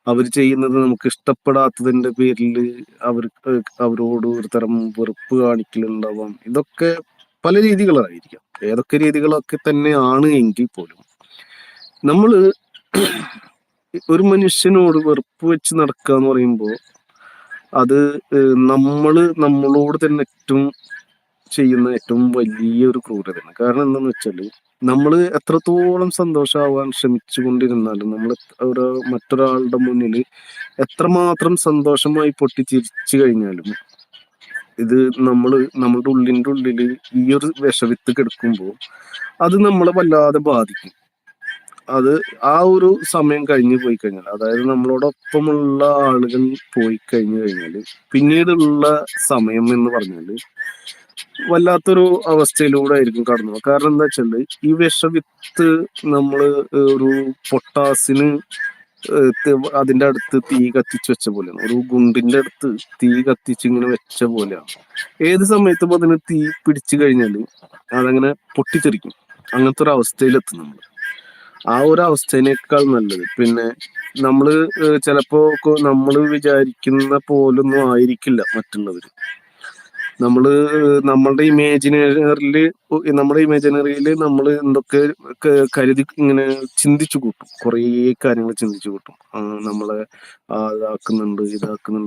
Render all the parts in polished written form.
അവർ ചെയ്യുന്നത് നമുക്ക് ഇഷ്ടപ്പെടാത്തതിന്റെ പേരിൽ അവർക്ക് അവരോട് ഒരു തരം വെറുപ്പ് കാണിക്കലുണ്ടാവാം. ഇതൊക്കെ പല രീതികളായിരിക്കാം. ഏതൊക്കെ രീതികളൊക്കെ തന്നെയാണ് എങ്കിൽ പോലും നമ്മള് ഒരു മനുഷ്യനോട് വെറുപ്പ് വെച്ച് നടക്കുക എന്ന് പറയുമ്പോൾ അത് നമ്മള് നമ്മളോട് തന്നെ ഏറ്റവും ചെയ്യുന്ന ഏറ്റവും വലിയൊരു ക്രൂരതയാണ്. കാരണം എന്താന്ന് വെച്ചാല് നമ്മള് എത്രത്തോളം സന്തോഷമാവാൻ ശ്രമിച്ചു കൊണ്ടിരുന്നാലും നമ്മൾ മറ്റൊരാളുടെ മുന്നിൽ എത്രമാത്രം സന്തോഷമായി പൊട്ടിച്ചിരിച്ചു കഴിഞ്ഞാലും ഇത് നമ്മളുടെ ഉള്ളിൻ്റെ ഉള്ളില് ഈ ഒരു വിഷവിത്ത് കിടക്കുമ്പോൾ അത് നമ്മളെ വല്ലാതെ ബാധിക്കും. അത് ആ ഒരു സമയം കഴിഞ്ഞു പോയി കഴിഞ്ഞാൽ, അതായത് നമ്മളോടൊപ്പമുള്ള ആളുകൾ പോയി കഴിഞ്ഞു കഴിഞ്ഞാൽ പിന്നീടുള്ള സമയം എന്ന് പറഞ്ഞാല് വല്ലാത്തൊരു അവസ്ഥയിലൂടെ ആയിരിക്കും കടന്നു പോകുക. കാരണം എന്താ വെച്ചാല് ഈ വിഷവിത്ത് നമ്മള് ഒരു പൊട്ടാസിന് അതിന്റെ അടുത്ത് തീ കത്തിച്ച് വെച്ച പോലെയാണ്. ഒരു ഗുണ്ടിന്റെ അടുത്ത് തീ കത്തിച്ച് ഇങ്ങനെ വെച്ച പോലെയാണ്. ഏത് സമയത്തും അതിന് തീ പിടിച്ചു കഴിഞ്ഞാല് അതങ്ങനെ പൊട്ടിത്തെറിക്കും. അങ്ങനത്തെ ഒരു അവസ്ഥയിലെത്തും നമ്മൾ. ആ ഒരു അവസ്ഥേനേക്കാൾ നല്ലത് പിന്നെ നമ്മള് ചിലപ്പോ നമ്മൾ വിചാരിക്കുന്ന പോലൊന്നും ആയിരിക്കില്ല മറ്റുള്ളവര്. നമ്മള് നമ്മുടെ ഇമാജിനറിയില് നമ്മൾ എന്തൊക്കെ കരുതി ഇങ്ങനെ ചിന്തിച്ചു കൂട്ടും. കുറേ കാര്യങ്ങൾ ചിന്തിച്ചു കൂട്ടും. നമ്മളെ ഇതാക്കുന്നുണ്ട്,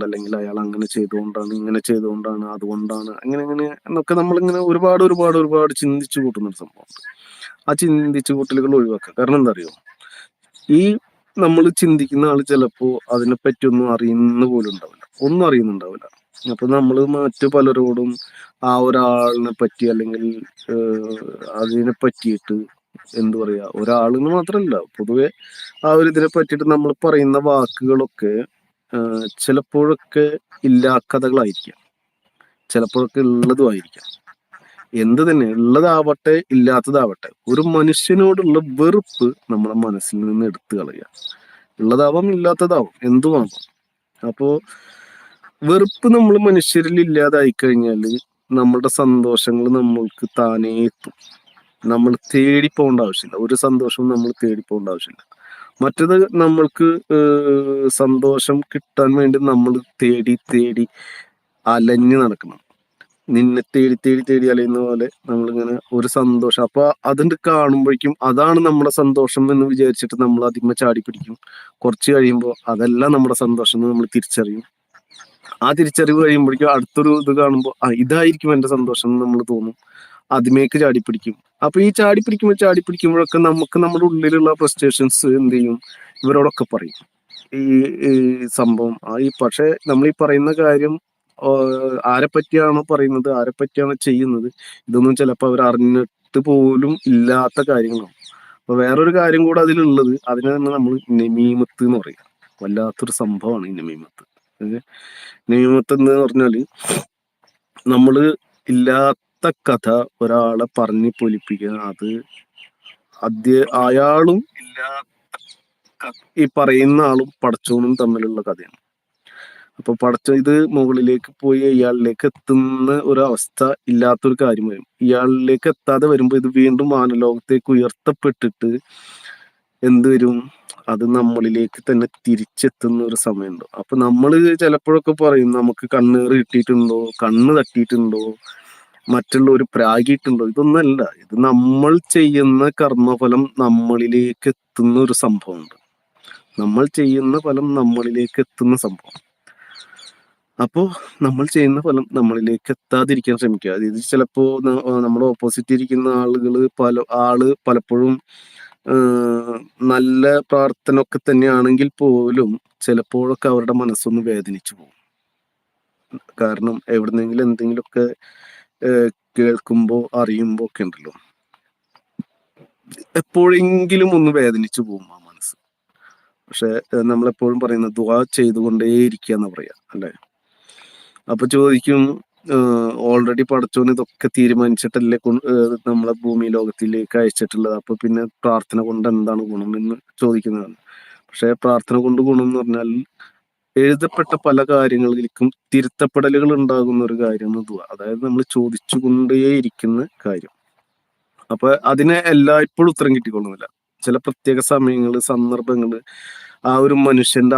അല്ലെങ്കിൽ അയാൾ അങ്ങനെ ചെയ്തുകൊണ്ടാണ്, ഇങ്ങനെ ചെയ്തുകൊണ്ടാണ്, അതുകൊണ്ടാണ്, അങ്ങനെ അങ്ങനെ എന്നൊക്കെ നമ്മളിങ്ങനെ ഒരുപാട് ഒരുപാട് ഒരുപാട് ചിന്തിച്ചു കൂട്ടുന്ന ഒരു സംഭവം. ആ ചിന്തിച്ചു കൂട്ടലുകൾ ഒഴിവാക്കുക. കാരണം എന്താ അറിയോ, ഈ നമ്മൾ ചിന്തിക്കുന്ന ആള് ചിലപ്പോ അതിനെപ്പറ്റി ഒന്നും അറിയുന്ന പോലും ഉണ്ടാവില്ല, ഒന്നും അറിയുന്നുണ്ടാവില്ല. അപ്പൊ നമ്മൾ മറ്റു പലരോടും ആ ഒരാളിനെ പറ്റി അല്ലെങ്കിൽ അതിനെ പറ്റിയിട്ട് എന്തു പറയാ, ഒരാളെന്ന് മാത്രമല്ല പൊതുവെ ആ ഒരു ഇതിനെ പറ്റിയിട്ട് നമ്മൾ പറയുന്ന വാക്കുകളൊക്കെ ചിലപ്പോഴൊക്കെ ഇല്ലാ കഥകളായിരിക്കാം, ചിലപ്പോഴൊക്കെ ഉള്ളതുമായിരിക്കാം. എന്ത് തന്നെ, ഉള്ളതാവട്ടെ ഇല്ലാത്തതാവട്ടെ, ഒരു മനുഷ്യനോടുള്ള വെറുപ്പ് നമ്മളെ മനസ്സിൽ നിന്ന് എടുത്തു കളയുക. ഉള്ളതാവാം ഇല്ലാത്തതാവും എന്തുമാവാം. അപ്പോ വെറുപ്പ് നമ്മൾ മനുഷ്യരിൽ ഇല്ലാതായി കഴിഞ്ഞാല് നമ്മളുടെ സന്തോഷങ്ങൾ നമ്മൾക്ക് താനേ എത്തും. നമ്മൾ തേടി പോകേണ്ട ആവശ്യമില്ല, ഒരു സന്തോഷവും നമ്മൾ തേടി പോകേണ്ട ആവശ്യമില്ല. മറ്റത് നമ്മൾക്ക് സന്തോഷം കിട്ടാൻ വേണ്ടി നമ്മൾ തേടി തേടി അലഞ്ഞു നടക്കണം. നിന്നെ തേടി തേടി തേടി അലയുന്ന പോലെ നമ്മളിങ്ങനെ ഒരു സന്തോഷം, അപ്പൊ അതുണ്ട് കാണുമ്പോഴേക്കും അതാണ് നമ്മുടെ സന്തോഷം എന്ന് വിചാരിച്ചിട്ട് നമ്മൾ അതിന്മേ ചാടി പിടിക്കും. കുറച്ച് കഴിയുമ്പോൾ അതല്ല നമ്മുടെ സന്തോഷം എന്ന് നമ്മൾ തിരിച്ചറിയും. ആ തിരിച്ചറിവ് കഴിയുമ്പോഴേക്കും അടുത്തൊരു ഇത് കാണുമ്പോൾ ഇതായിരിക്കും എന്റെ സന്തോഷം എന്ന് നമ്മൾ തോന്നും. അതിമേക്ക് ചാടിപ്പിടിക്കും. അപ്പൊ ഈ ചാടിപ്പിടിക്കുമ്പോഴൊക്കെ നമുക്ക് നമ്മുടെ ഉള്ളിലുള്ള ഫ്രസ്ട്രേഷൻസ് എന്ത് ചെയ്യും, ഇവരോടൊക്കെ പറയും. ഈ ഈ സംഭവം പക്ഷെ നമ്മൾ ഈ പറയുന്ന കാര്യം ആരെ പറ്റിയാണോ പറയുന്നത്, ആരെ പറ്റിയാണോ ചെയ്യുന്നത്, ഇതൊന്നും ചിലപ്പോൾ അവർ അറിഞ്ഞിട്ട് പോലും ഇല്ലാത്ത കാര്യങ്ങളാണ്. അപ്പൊ വേറൊരു കാര്യം കൂടെ അതിലുള്ളത്, അതിനെ തന്നെ നമ്മൾ നമീമത്ത് എന്ന് പറയും. വല്ലാത്തൊരു സംഭവമാണ് ഈ നമീമത്ത്. നമീമത്ത് എന്ന് പറഞ്ഞാല് നമ്മള് ഇല്ലാത്ത കഥ ഒരാളെ പറഞ്ഞ് പൊലിപ്പിക്കുക. അത് അയാളും ഈ പറയുന്ന ആളും പടച്ചോനും തമ്മിലുള്ള കഥയാണ്. അപ്പൊ ഇത് മുകളിലേക്ക് പോയി ഇയാളിലേക്ക് എത്തുന്ന ഒരു അവസ്ഥ ഇല്ലാത്തൊരു കാര്യം വരും. ഇയാളിലേക്ക് എത്താതെ വരുമ്പോൾ ഇത് വീണ്ടും വാനലോകത്തേക്ക് ഉയർത്തപ്പെട്ടിട്ട് എന്ത് വരും, അത് നമ്മളിലേക്ക് തന്നെ തിരിച്ചെത്തുന്ന ഒരു സമയമുണ്ട്. അപ്പൊ നമ്മൾ ചിലപ്പോഴൊക്കെ പറയും നമുക്ക് കണ്ണേറ് കിട്ടിയിട്ടുണ്ടോ, കണ്ണ് തട്ടിയിട്ടുണ്ടോ, മറ്റുള്ള ഒരു പ്രാഗിയിട്ടുണ്ടോ. ഇതൊന്നല്ല, ഇത് നമ്മൾ ചെയ്യുന്ന കർമ്മഫലം നമ്മളിലേക്ക് എത്തുന്ന ഒരു സംഭവമുണ്ട്. നമ്മൾ ചെയ്യുന്ന ഫലം നമ്മളിലേക്ക് എത്തുന്ന സംഭവം. അപ്പോ നമ്മൾ ചെയ്യുന്ന ഫലം നമ്മളിലേക്ക് എത്താതിരിക്കാൻ ശ്രമിക്കുക. ഇത് ചിലപ്പോ നമ്മുടെ ഓപ്പോസിറ്റ് ഇരിക്കുന്ന പലപ്പോഴും നല്ല പ്രാർത്ഥന ഒക്കെ തന്നെയാണെങ്കിൽ പോലും ചിലപ്പോഴൊക്കെ അവരുടെ മനസ്സൊന്ന് വേദനിച്ചു പോകും. കാരണം എവിടുന്നെങ്കിലും എന്തെങ്കിലുമൊക്കെ കേൾക്കുമ്പോ അറിയുമ്പോ ഒക്കെ ഉണ്ടല്ലോ, എപ്പോഴെങ്കിലും ഒന്ന് വേദനിച്ചു പോകും ആ മനസ്സ്. പക്ഷെ നമ്മളെപ്പോഴും പറയുന്നത് ദുആ ചെയ്തുകൊണ്ടേയിരിക്കുക എന്ന് പറയാ അല്ലെ. അപ്പൊ ചോദിക്കും, ഓൾറെഡി പടച്ചോൻ ഇതൊക്കെ തീരുമാനിച്ചിട്ടല്ലേ നമ്മളെ ഭൂമി ലോകത്തിലേക്ക് അയച്ചിട്ടുള്ളത്, അപ്പൊ പിന്നെ പ്രാർത്ഥന കൊണ്ട് എന്താണ് ഗുണം എന്ന് ചോദിക്കുന്നതാണ്. പക്ഷെ പ്രാർത്ഥന കൊണ്ട് ഗുണം എന്ന് പറഞ്ഞാൽ എഴുതപ്പെട്ട പല കാര്യങ്ങളിലേക്കും തിരുത്തപ്പെടലുകൾ ഉണ്ടാകുന്ന ഒരു കാര്യമാണ് ദുആ. അതായത് നമ്മൾ ചോദിച്ചുകൊണ്ടേയിരിക്കുന്ന കാര്യം. അപ്പൊ അതിനെ എല്ലായ്പ്പോഴും ഉത്തരം കിട്ടിക്കൊള്ളുന്നില്ല. ചില പ്രത്യേക സമയങ്ങള്, സന്ദർഭങ്ങള്, ആ ഒരു മനുഷ്യന്റെ